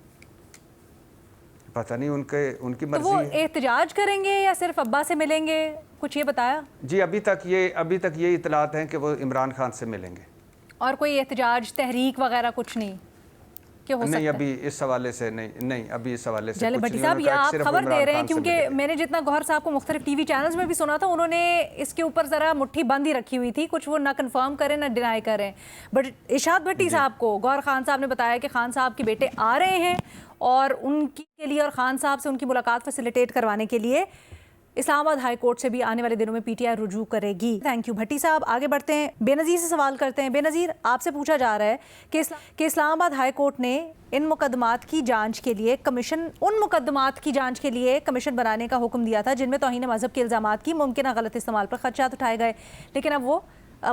پتہ نہیں، ان کی مرضی. تو وہ احتجاج کریں گے یا صرف ابا سے ملیں گے؟ کچھ یہ بتایا؟ جی ابھی تک یہ اطلاعات ہیں کہ وہ عمران خان سے ملیں گے. اور کوئی احتجاج، تحریک وغیرہ کچھ نہیں کہ ہو سکتا ہے؟ نہیں، ابھی اس حوالے سے نہیں، ابھی اس حوالے سے چلے بھٹی صاحب، یہ آپ خبر دے رہے ہیں، کیونکہ میں نے جتنا گوہر صاحب کو مختلف ٹی وی چینلز میں بھی سنا تھا، انہوں نے اس کے اوپر ذرا مٹھی بند ہی رکھی ہوئی تھی، کچھ وہ نہ کنفرم کریں نہ ڈینائی کریں. بٹ ارشاد بھٹی صاحب کو گوہر خان صاحب نے بتایا کہ خان صاحب کے بیٹے آ رہے ہیں اور ان کے لیے اور خان صاحب سے ان کی ملاقات فیسیلیٹیٹ کروانے کے لیے اسلام آباد ہائی کورٹ سے بھی آنے والے دنوں میں پی ٹی آئی رجوع کرے گی. تھینک یو بھٹی صاحب. آگے بڑھتے ہیں، بے نظیر سے سوال کرتے ہیں. بے نظیر، آپ سے پوچھا جا رہا ہے کہ اسلام آباد ہائی کورٹ نے ان مقدمات کی جانچ کے لیے کمیشن بنانے کا حکم دیا تھا جن میں توہین مذہب کے الزامات کی ممکنہ غلط استعمال پر خدشات اٹھائے گئے، لیکن اب وہ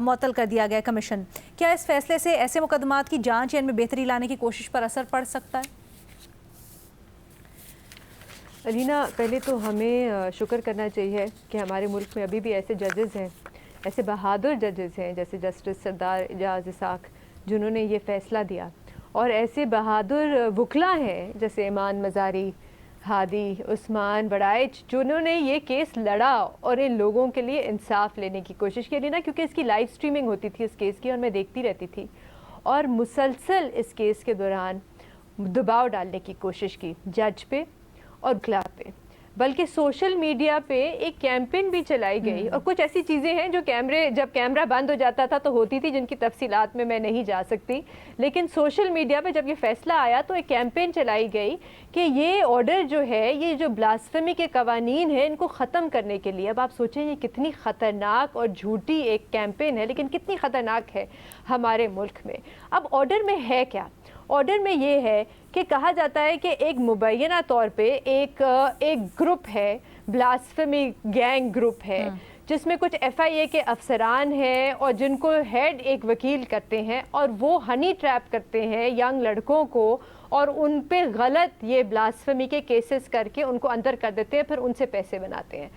معطل کر دیا گیا کمیشن. کیا اس فیصلے سے ایسے مقدمات کی جانچ یا ان میں بہتری لانے کی کوشش پر اثر پڑ سکتا ہے؟ علینا، پہلے تو ہمیں شکر کرنا چاہیے کہ ہمارے ملک میں ابھی بھی ایسے ججز ہیں، ایسے بہادر ججز ہیں جیسے جسٹس سردار اعجاز اسحاق جنہوں نے یہ فیصلہ دیا، اور ایسے بہادر وکلا ہیں جیسے ایمان مزاری، ہادی، عثمان بڑائچ، جنہوں نے یہ کیس لڑا اور ان لوگوں کے لیے انصاف لینے کی کوشش کی. نا کیونکہ اس کی لائیو سٹریمنگ ہوتی تھی اس کیس کی، اور میں دیکھتی رہتی تھی، اور مسلسل اس کیس کے دوران دباؤ ڈالنے کی کوشش کی جج پہ اور وکلا پہ، بلکہ سوشل میڈیا پہ ایک کیمپین بھی چلائی گئی. اور کچھ ایسی چیزیں ہیں جو جب کیمرہ بند ہو جاتا تھا تو ہوتی تھی، جن کی تفصیلات میں نہیں جا سکتی، لیکن سوشل میڈیا پہ جب یہ فیصلہ آیا تو ایک کیمپین چلائی گئی کہ یہ آرڈر جو ہے، یہ جو بلاسفیمی کے قوانین ہیں، ان کو ختم کرنے کے لیے. اب آپ سوچیں یہ کتنی خطرناک اور جھوٹی ایک کیمپین ہے، لیکن کتنی خطرناک ہے ہمارے ملک میں. اب آرڈر میں ہے کیا؟ آرڈر میں یہ ہے کہ کہا جاتا ہے کہ ایک مبینہ طور پہ ایک گروپ ہے، بلاسفیمی گینگ گروپ ہے، جس میں کچھ ایف آئی اے کے افسران ہیں اور جن کو ہیڈ ایک وکیل کرتے ہیں، اور وہ ہنی ٹریپ کرتے ہیں ینگ لڑکوں کو اور ان پہ غلط یہ بلاسفیمی کے کیسز کر کے ان کو اندر کر دیتے ہیں، پھر ان سے پیسے بناتے ہیں.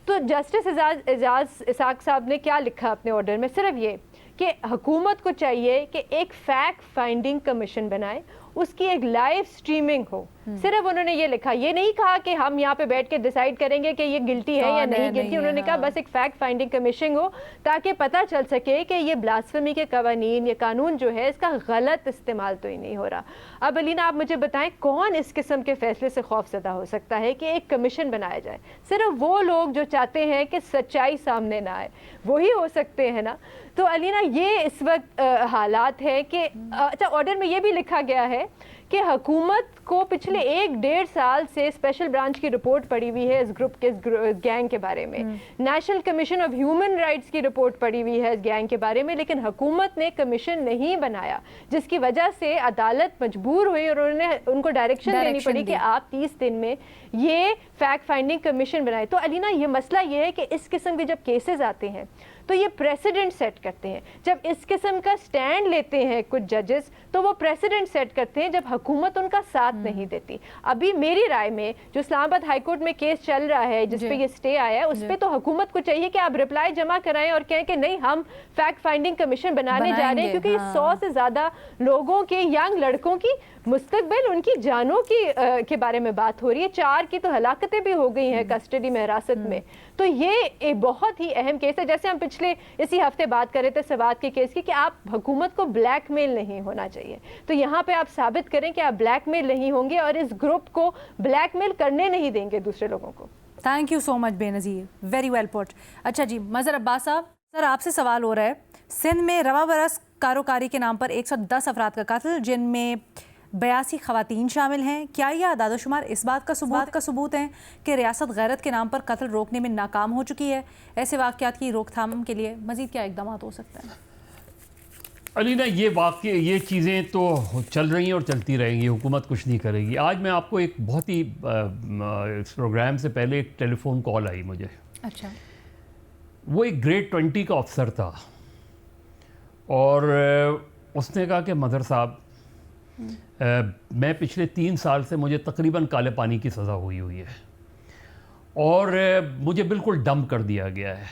تو جسٹس اعجاز اسحاق صاحب نے کیا لکھا اپنے آرڈر میں؟ صرف یہ کہ حکومت کو چاہیے کہ ایک فیکٹ فائنڈنگ کمیشن بنائے, اس کی ایک لائیو سٹریمنگ ہو. صرف انہوں نے یہ لکھا, یہ نہیں کہا کہ ہم یہاں پہ بیٹھ کے ڈیسائیڈ کریں گے کہ یہ گلٹی ہے یا نہیں گلٹی. انہوں نے کہا بس ایک فیکٹ فائنڈنگ کمیشن ہو تاکہ پتہ چل سکے کہ یہ بلاسفمی کے قوانین, یہ قانون جو ہے اس کا غلط استعمال تو ہی نہیں ہو رہا. اب علینا آپ مجھے بتائیں کون اس قسم کے فیصلے سے خوف زدہ ہو سکتا ہے کہ ایک کمیشن بنایا جائے؟ صرف وہ لوگ جو چاہتے ہیں کہ سچائی سامنے نہ آئے وہی ہو سکتے ہیں نا. تو علینا یہ اس وقت حالات ہے کہ اچھا آرڈر میں یہ بھی لکھا گیا ہے کہ حکومت کو پچھلے 1-1.5 سال سے اسپیشل برانچ کی رپورٹ پڑی ہوئی ہے اس گروپ کے گینگ کے بارے میں, national commission of human rights کی رپورٹ پڑی ہوئی ہے اس گینگ کے بارے میں, لیکن حکومت نے کمیشن نہیں بنایا, جس کی وجہ سے عدالت مجبور ہوئی اور انہوں نے ان کو ڈائریکشن دینی پڑی کہ آپ 30 دن میں یہ فیکٹ فائنڈنگ کمیشن بنائے. تو علینا یہ مسئلہ یہ ہے کہ اس قسم کے جب کیسز آتے ہیں تو یہ پریسیڈنٹ سیٹ کرتے ہیں. جب اس قسم کا سٹینڈ لیتے ہیں کچھ ججز تو وہ پریسیڈنٹ سیٹ کرتے ہیں جب حکومت ان کا ساتھ نہیں دیتی. ابھی میری رائے میں جو اسلام آباد ہائی کورٹ میں کیس چل رہا ہے جس پہ یہ سٹے آیا ہے, اس پہ تو حکومت کو چاہیے کہ آپ رپلائی جمع کرائیں اور کہیں کہ نہیں ہم فیکٹ فائنڈنگ کمیشن بنانے جا رہے ہیں, کیونکہ یہ 100 سے زیادہ لوگوں کے, ینگ لڑکوں کی مستقبل, ان کی جانوں کے بارے میں بات ہو رہی ہے. 4 کی تو ہلاکتیں بھی ہو گئی ہیں کسٹڈی میں, حراست میں. تو یہ ایک بہت ہی اہم کیس ہے. جیسے ہم پچھلے اسی ہفتے بات کر رہے تھے سوات کے کیس کی کہ آپ حکومت کو بلیک میل نہیں ہونا چاہیے, تو یہاں پہ آپ ثابت کریں کہ آپ بلیک میل نہیں ہوں گے اور اس گروپ کو بلیک میل کرنے نہیں دیں گے دوسرے لوگوں کو. تھینک یو سو مچ بے نظیر, ویری ویل پٹ. اچھا جی مظہر عباس صاحب, سر آپ سے سوال ہو رہا ہے, سندھ میں رواں برس کاروکاری کے نام پر 110 افراد کا قتل, جن میں 82 خواتین شامل ہیں. کیا یہ اعداد و شمار اس بات کا ثبوت ہیں کہ ریاست غیرت کے نام پر قتل روکنے میں ناکام ہو چکی ہے؟ ایسے واقعات کی روک تھام کے لیے مزید کیا اقدامات ہو سکتے ہیں؟ علینا یہ چیزیں تو چل رہی ہیں اور چلتی رہیں گی, حکومت کچھ نہیں کرے گی. آج میں آپ کو ایک بہت ہی اس پروگرام سے پہلے ایک ٹیلی فون کال آئی مجھے. اچھا. وہ ایک گریڈ 20 کا افسر تھا اور اس نے کہا کہ مظہر صاحب میں پچھلے 3 سال سے مجھے تقریباً کالے پانی کی سزا ہوئی ہے اور مجھے بالکل ڈمپ کر دیا گیا ہے.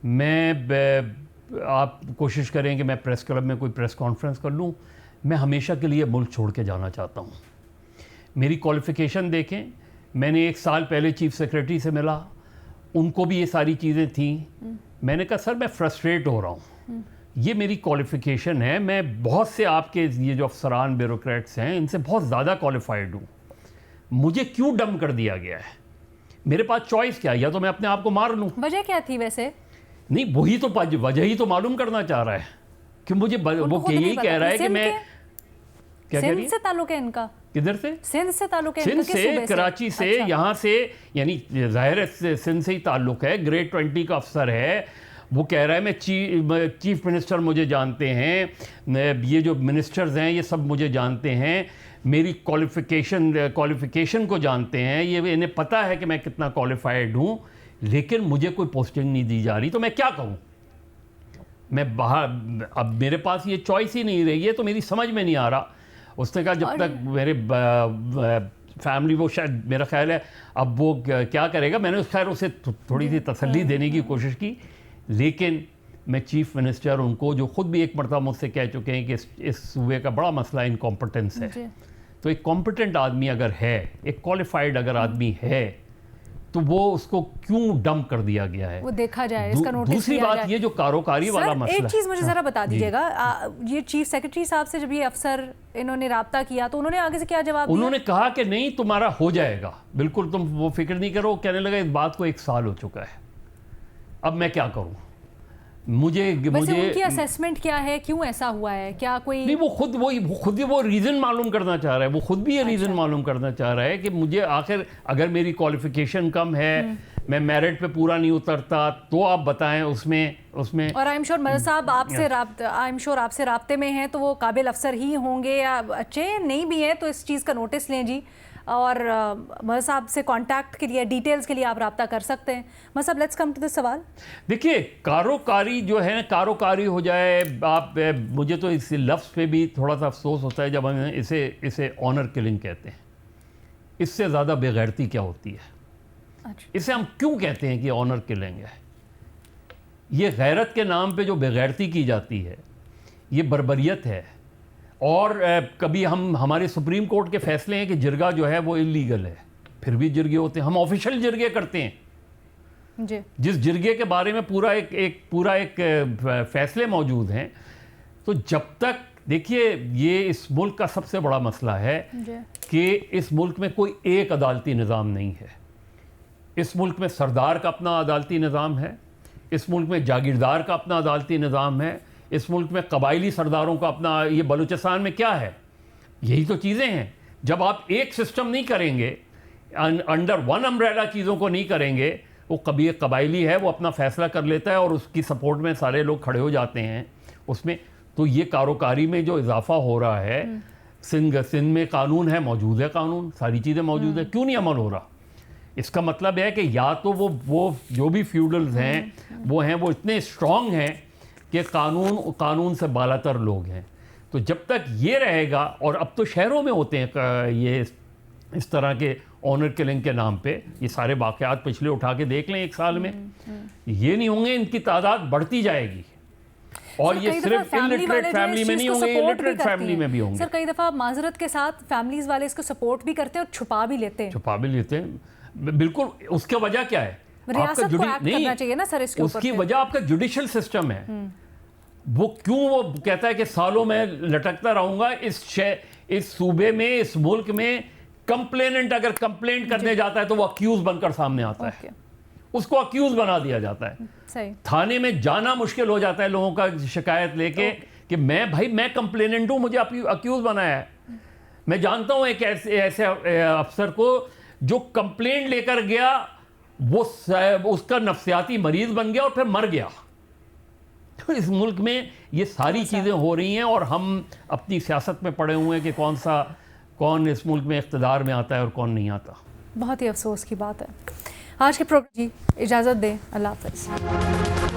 میں آپ کوشش کریں کہ میں پریس کلب میں کوئی پریس کانفرنس کر لوں, میں ہمیشہ کے لیے ملک چھوڑ کے جانا چاہتا ہوں. میری کوالیفیکیشن دیکھیں, میں نے 1 سال پہلے چیف سیکریٹری سے ملا, ان کو بھی یہ ساری چیزیں تھیں. میں نے کہا سر میں فرسٹریٹ ہو رہا ہوں, یہ میری کوالیفیکیشن ہے, میں بہت سے آپ کے یہ جو افسران بیوروکریٹس ہیں ان سے بہت زیادہ کوالیفائڈ ہوں, مجھے کیوں ڈم کر دیا گیا ہے؟ میرے پاس چوائس کیا ہے, یا تو میں اپنے آپ کو مار لوں. وجہ کیا تھی ویسے؟ نہیں وہی تو وجہ ہی تو معلوم کرنا چاہ رہا ہے کہ مجھے وہ یہی کہہ رہا ہے کہ میں کیا کہہ رہی ہے؟ سندھ سے تعلق ہے ان کا؟ کدھر سے؟ سندھ سے تعلق ہے, سندھ سے, کراچی سے, یہاں سے, یعنی ظاہر ہے سندھ سے ہی تعلق ہے. گریڈ 20 کا افسر ہے, وہ کہہ رہا ہے میں چیف منسٹر مجھے جانتے ہیں, یہ جو منسٹرز ہیں یہ سب مجھے جانتے ہیں, میری کوالیفیکیشن کو جانتے ہیں, یہ انہیں پتہ ہے کہ میں کتنا کوالیفائڈ ہوں, لیکن مجھے کوئی پوسٹنگ نہیں دی جا رہی. تو میں کیا کروں؟ میں باہر, اب میرے پاس یہ چوائس ہی نہیں رہی ہے, تو میری سمجھ میں نہیں آ رہا. اس نے کہا جب تک میرے فیملی, وہ شاید میرا خیال ہے اب وہ کیا کرے گا. میں نے خیر اسے تھوڑی سی تسلی دینے کی کوشش کی, لیکن میں چیف منسٹر ان کو, جو خود بھی ایک مرتبہ مجھ سے کہہ چکے ہیں کہ اس صوبے کا بڑا مسئلہ انکمپٹنس ہے, تو ایک کمپٹنٹ آدمی اگر ہے, ایک کوالیفائڈ اگر آدمی ہے, تو وہ اس کو کیوں ڈمپ کر دیا گیا ہے, وہ دیکھا جائے, اس کا نوٹس لیا دوسری بات یہ جو کاروکاری والا مسئلہ. ایک چیز مجھے ذرا بتا دیجیے گا, یہ چیف سیکرٹری صاحب سے جب یہ افسر انہوں نے رابطہ کیا تو انہوں نے آگے سے کیا جواب دیا؟ انہوں نے کہا کہ نہیں تمہارا ہو جائے گا, بالکل تم وہ فکر نہیں کرو. کہنے لگا اس بات کو 1 سال ہو چکا ہے, اب میں کیا کروں. مجھے ان کی اسیسمنٹ کیا ہے, کیوں ایسا ہوا ہے, کیا کوئی نہیں, وہ خود وہ ریزن معلوم کرنا چاہ رہا ہے, وہ خود بھی یہ ریزن معلوم کرنا چاہ رہا ہے کہ مجھے آخر اگر میری کوالیفیکیشن کم ہے, میں میرٹ پہ پورا نہیں اترتا, تو آپ بتائیں اس میں اور آئی ایم شور مظہر صاحب آپ سے رابطے میں ہیں, تو وہ قابل افسر ہی ہوں گے, یا اچھے نہیں بھی ہیں, تو اس چیز کا نوٹس لیں جی, اور مظہر صاحب سے کانٹیکٹ کے لیے, ڈیٹیلز کے لیے آپ رابطہ کر سکتے ہیں. مظہر صاحب لیٹس کم ٹو دس سوال. دیکھیے کاروکاری جو ہے, کاروکاری ہو جائے, آپ مجھے تو اس لفظ پہ بھی تھوڑا سا افسوس ہوتا ہے جب ہم اسے آنر کلنگ کہتے ہیں. اس سے زیادہ بے غیرتی کیا ہوتی ہے؟ اسے ہم کیوں کہتے ہیں کہ آنر کلنگ ہے؟ یہ غیرت کے نام پہ جو بےغیرتی کی جاتی ہے یہ بربریت ہے. اور کبھی ہمارے سپریم کورٹ کے فیصلے ہیں کہ جرگہ جو ہے وہ اللیگل ہے, پھر بھی جرگے ہوتے ہیں. ہم آفیشیل جرگے کرتے ہیں جی جس جرگے کے بارے میں پورا ایک فیصلے موجود ہیں. تو جب تک دیکھیے یہ اس ملک کا سب سے بڑا مسئلہ ہے کہ اس ملک میں کوئی ایک عدالتی نظام نہیں ہے. اس ملک میں سردار کا اپنا عدالتی نظام ہے, اس ملک میں جاگیردار کا اپنا عدالتی نظام ہے, اس ملک میں قبائلی سرداروں کا اپنا. یہ بلوچستان میں کیا ہے؟ یہی تو چیزیں ہیں. جب آپ ایک سسٹم نہیں کریں گے, انڈر ون امبریلا چیزوں کو نہیں کریں گے, وہ کبھی ایک قبائلی ہے وہ اپنا فیصلہ کر لیتا ہے اور اس کی سپورٹ میں سارے لوگ کھڑے ہو جاتے ہیں اس میں. تو یہ کاروکاری میں جو اضافہ ہو رہا ہے, سندھ میں قانون ہے, موجود ہے قانون, ساری چیزیں موجود ہیں, کیوں نہیں عمل ہو رہا؟ اس کا مطلب ہے کہ یا تو وہ جو بھی فیوڈلز ہیں وہ اتنے اسٹرانگ ہیں کہ قانون سے بالاتر لوگ ہیں. تو جب تک یہ رہے گا, اور اب تو شہروں میں ہوتے ہیں یہ اس طرح کے آنر کلنگ کے نام پہ, یہ سارے واقعات پچھلے اٹھا کے دیکھ لیں ایک سال میں, یہ نہیں ہوں گے, ان کی تعداد بڑھتی جائے گی. اور یہ صرف الٹریٹ فیملی میں نہیں ہوں گے, الٹریٹ فیملی میں بھی ہوں گے. سر کئی دفعہ معذرت کے ساتھ فیملیز والے اس کو سپورٹ بھی کرتے ہیں اور چھپا بھی لیتے ہیں. بالکل. اس کی وجہ کیا ہے؟ ریاست کو ایکٹ کرنا چاہیے نا سر اس کے اوپر. اس کی وجہ آپ کا جوڈیشل سسٹم ہے. وہ کیوں وہ کہتا ہے کہ سالوں میں لٹکتا رہوں گا اس صوبے میں, اس ملک میں. کمپلیننٹ اگر کمپلینٹ کرنے جاتا ہے تو وہ اکیوز بن کر سامنے آتا ہے, اس کو اکیوز بنا دیا جاتا ہے. تھانے میں جانا مشکل ہو جاتا ہے لوگوں کا شکایت لے کے کہ میں کمپلیننٹ ہوں, مجھے اکیوز بنایا ہے. میں جانتا ہوں ایک ایسے افسر کو جو کمپلینٹ لے کر گیا, وہ اس کا نفسیاتی مریض بن گیا اور پھر مر گیا. اس ملک میں یہ ساری چیزیں ہو رہی ہیں اور ہم اپنی سیاست میں پڑے ہوئے ہیں کہ کون اس ملک میں اقتدار میں آتا ہے اور کون نہیں آتا. بہت ہی افسوس کی بات ہے. آج کے پروگرام جی اجازت دیں, اللہ حافظ.